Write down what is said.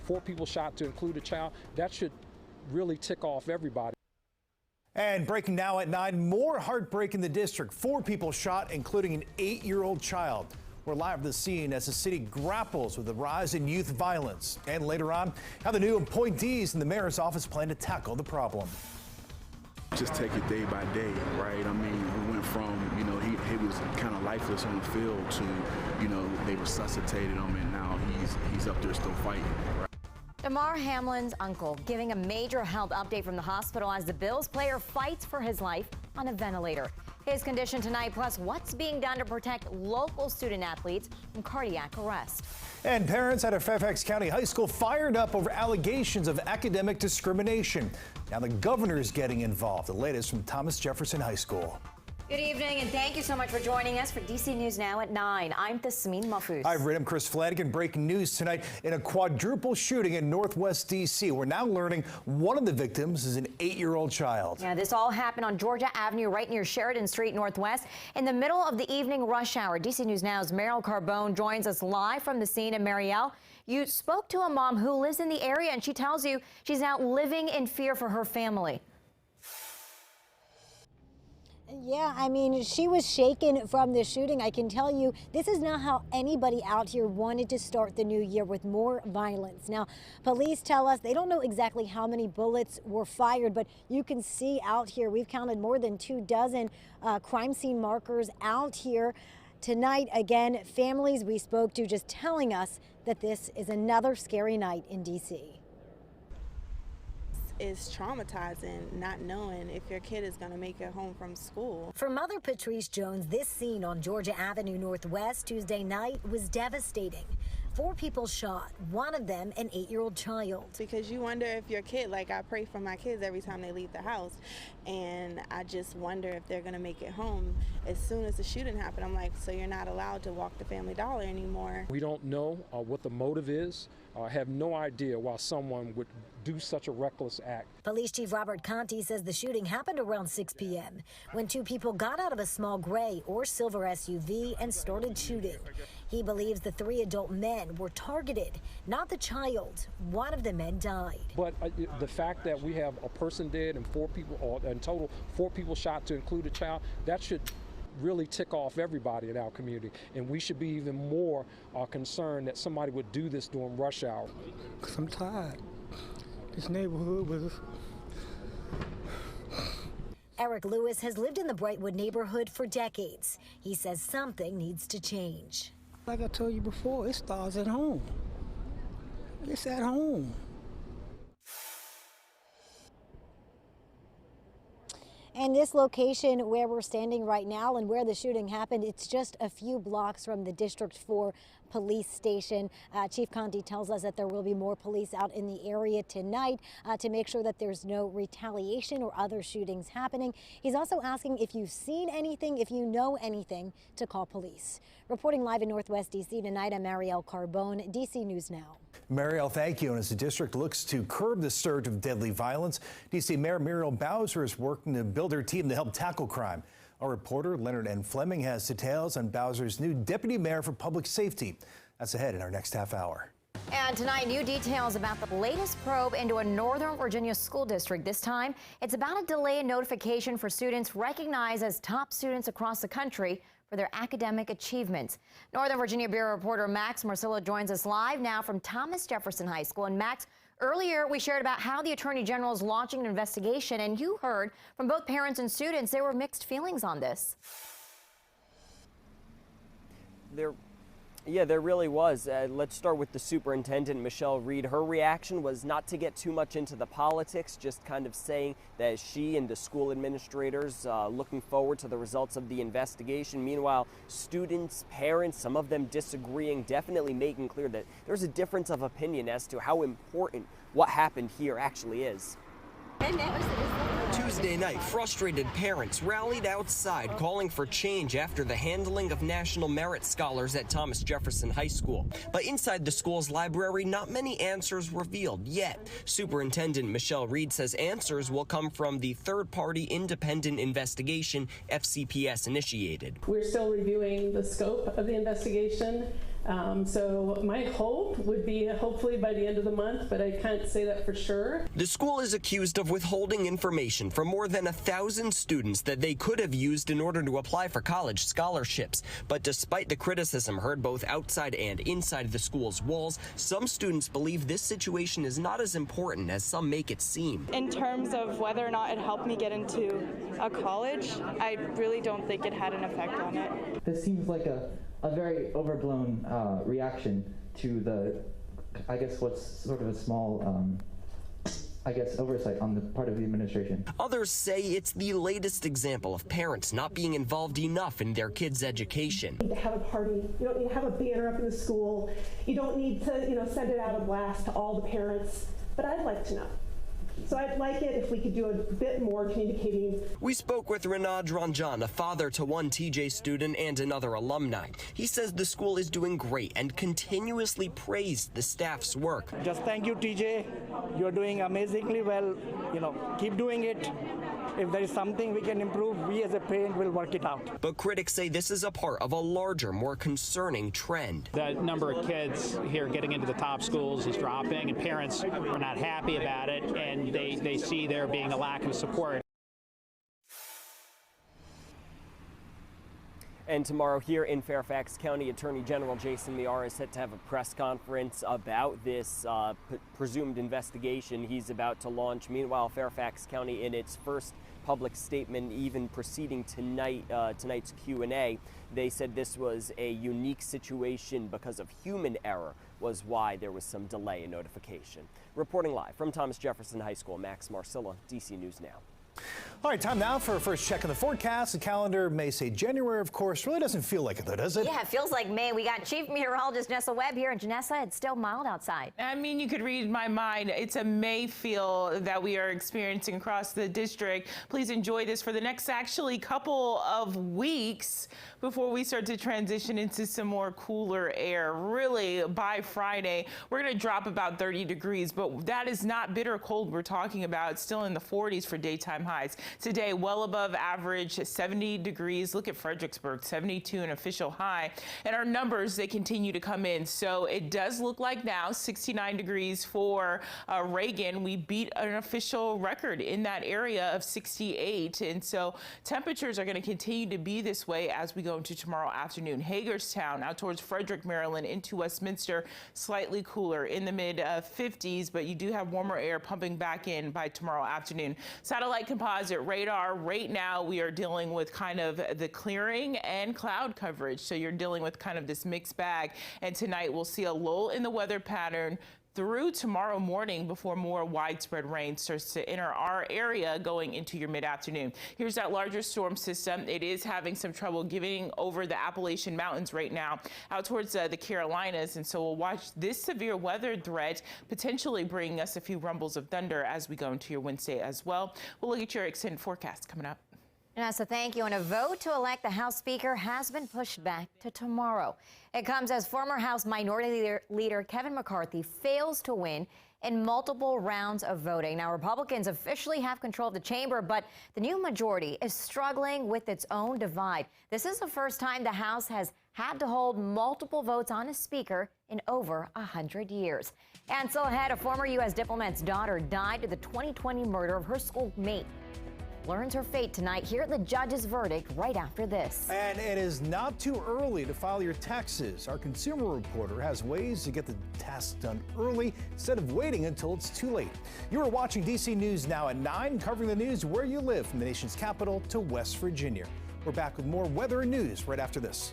4 people shot, to include a child. That should really tick off everybody. And breaking now at 9, more heartbreak in the district. 4 people shot, including an 8-year-old child. We're live at the scene as the city grapples with the rise in youth violence. And later on, how the new appointees in the mayor's office plan to tackle the problem. Just take it day by day, right? I mean, we went from, he was kind of lifeless on the field to, they resuscitated him, and now he's up there still fighting, right? Damar Hamlin's uncle giving a major health update from the hospital as the Bills player fights for his life on a ventilator. His condition tonight, plus what's being done to protect local student athletes from cardiac arrest. And parents at a Fairfax County high school fired up over allegations of academic discrimination. Now the governor's getting involved. The latest from Thomas Jefferson High School. Good evening, and thank you so much for joining us for DC News Now at 9. I'm Tasmin Mahfouz. Hi, I'm Chris Flanagan. Breaking news tonight in a quadruple shooting in Northwest DC. We're now learning one of the victims is an 8-year-old child. Yeah, this all happened on Georgia Avenue, right near Sheridan Street Northwest, in the middle of the evening rush hour. DC News Now's Mariel Carbone joins us live from the scene. And Mariel, you spoke to a mom who lives in the area, and she tells you she's now living in fear for her family. Yeah, I mean, she was shaken from the shooting. I can tell you, this is not how anybody out here wanted to start the new year, with more violence. Now, police tell us they don't know exactly how many bullets were fired, but you can see out here, we've counted more than 24 crime scene markers out here. Tonight, again, families we spoke to just telling us that this is another scary night in D.C. It's traumatizing not knowing if your kid is going to make it home from school. For Mother Patrice Jones, this scene on Georgia Avenue Northwest Tuesday night was devastating. 4 people shot, one of them an 8-year-old child. Because you wonder if your kid, like I pray for my kids every time they leave the house, and I just wonder if they're going to make it home. As soon as the shooting happened, I'm like, so you're not allowed to walk to Family Dollar anymore. We don't know what the motive is. Have no idea why someone would do such a reckless act. Police Chief Robert Conti says the shooting happened around 6 p.m. when 2 people got out of a small gray or silver SUV and started shooting. He believes the 3 adult men were targeted, not the child. One of the men died. But the fact that we have a person dead and 4 people, or in total 4 people shot, to include a child, that should really tick off everybody in our community, and we should be even more concerned that somebody would do this during rush hour. Because I'm tired. This neighborhood was... Eric Lewis has lived in the Brightwood neighborhood for decades. He says something needs to change. Like I told you before, it starts at home. It's at home. And this location where we're standing right now and where the shooting happened, it's just a few blocks from the District 4 police station. Chief Conti tells us that there will be more police out in the area tonight to make sure that there's no retaliation or other shootings happening. He's also asking if you've seen anything, if you know anything, to call police. Reporting live in Northwest D.C. tonight, I'm Mariel Carbone, D.C. News Now. Mariel, thank you. And as the district looks to curb the surge of deadly violence, D.C. Mayor Muriel Bowser is working to build her team to help tackle crime. Our reporter Leonard N. Fleming has details on Bowser's new deputy mayor for public safety. That's ahead in our next half hour. And tonight, new details about the latest probe into a Northern Virginia school district. This time, it's about a delay in notification for students recognized as top students across the country for their academic achievements. Northern Virginia Bureau reporter Max Marcillo joins us live now from Thomas Jefferson High School. And Max, earlier we shared about how the Attorney General is launching an investigation, and you heard from both parents and students there were mixed feelings on this. There really was. Let's start with the superintendent, Michelle Reed. Her reaction was not to get too much into the politics, just kind of saying that she and the school administrators looking forward to the results of the investigation. Meanwhile, students, parents, some of them disagreeing, definitely making clear that there's a difference of opinion as to how important what happened here actually is. Tuesday night, frustrated parents rallied outside calling for change after the handling of National Merit Scholars at Thomas Jefferson High School. But inside the school's library, not many answers revealed yet. Superintendent Michelle Reed says answers will come from the third-party independent investigation FCPS initiated. We're still reviewing the scope of the investigation. So my hope would be hopefully by the end of the month, but I can't say that for sure. The school is accused of withholding information from more than 1,000 students that they could have used in order to apply for college scholarships. But despite the criticism heard both outside and inside the school's walls, some students believe this situation is not as important as some make it seem. In terms of whether or not it helped me get into a college, I really don't think it had an effect on it. This seems like a very overblown reaction to the, I guess, what's sort of a small, oversight on the part of the administration. Others say it's the latest example of parents not being involved enough in their kids' education. You need to have a party. You don't need to have a banner up in the school. You don't need to, send it out a blast to all the parents. But I'd like to know. So I'd like it if we could do a bit more communicating. We spoke with Renad Ranjan, a father to one TJ student and another alumni. He says the school is doing great and continuously praised the staff's work. Just thank you, TJ. You're doing amazingly well. Keep doing it. If there is something we can improve, we as a parent will work it out. But critics say this is a part of a larger, more concerning trend. The number of kids here getting into the top schools is dropping, and parents are not happy about it, and they see there being a lack of support. And tomorrow here in Fairfax County, Attorney General Jason Miyares is set to have a press conference about this presumed investigation he's about to launch. Meanwhile, Fairfax County, in its first public statement, even preceding tonight's Q&A, they said this was a unique situation because of human error was why there was some delay in notification. Reporting live from Thomas Jefferson High School, Max Marcilla, DC News Now. All right, time now for our first check on the forecast. The calendar may say January, of course. Really doesn't feel like it, though, does it? Yeah, it feels like May. We got Chief Meteorologist Janessa Webb here. And Janessa, it's still mild outside. I mean, you could read my mind. It's a May feel that we are experiencing across the district. Please enjoy this for the next actually couple of weeks before we start to transition into some more cooler air. Really, by Friday, we're going to drop about 30 degrees, but that is not bitter cold we're talking about. It's still in the 40s for daytime highs. Today, well above average, 70 degrees. Look at Fredericksburg, 72 an official high. And our numbers, they continue to come in. So it does look like now 69 degrees for Reagan. We beat an official record in that area of 68. And so temperatures are going to continue to be this way as we go into tomorrow afternoon. Hagerstown out towards Frederick, Maryland into Westminster, slightly cooler in the mid 50s, but you do have warmer air pumping back in by tomorrow afternoon. Satellite composite radar, right now we are dealing with kind of the clearing and cloud coverage. So you're dealing with kind of this mixed bag. And tonight we'll see a lull in the weather pattern through tomorrow morning before more widespread rain starts to enter our area going into your mid-afternoon. Here's that larger storm system. It is having some trouble getting over the Appalachian Mountains right now out towards the Carolinas. And so we'll watch this severe weather threat potentially bringing us a few rumbles of thunder as we go into your Wednesday as well. We'll look at your extended forecast coming up. Janessa, thank you. And a vote to elect the House Speaker has been pushed back to tomorrow. It comes as former House Minority Leader Kevin McCarthy fails to win in multiple rounds of voting. Now, Republicans officially have control of the chamber, but the new majority is struggling with its own divide. This is the first time the House has had to hold multiple votes on a speaker in over 100 years. And still ahead, a former U.S. diplomat's daughter died in the 2020 murder of her schoolmate. Learns her fate tonight. Hear the judge's verdict right after this. And it is not too early to file your taxes. Our consumer reporter has ways to get the task done early instead of waiting until it's too late. You are watching DC News Now at 9, covering the news where you live from the nation's capital to West Virginia. We're back with more weather and news right after this.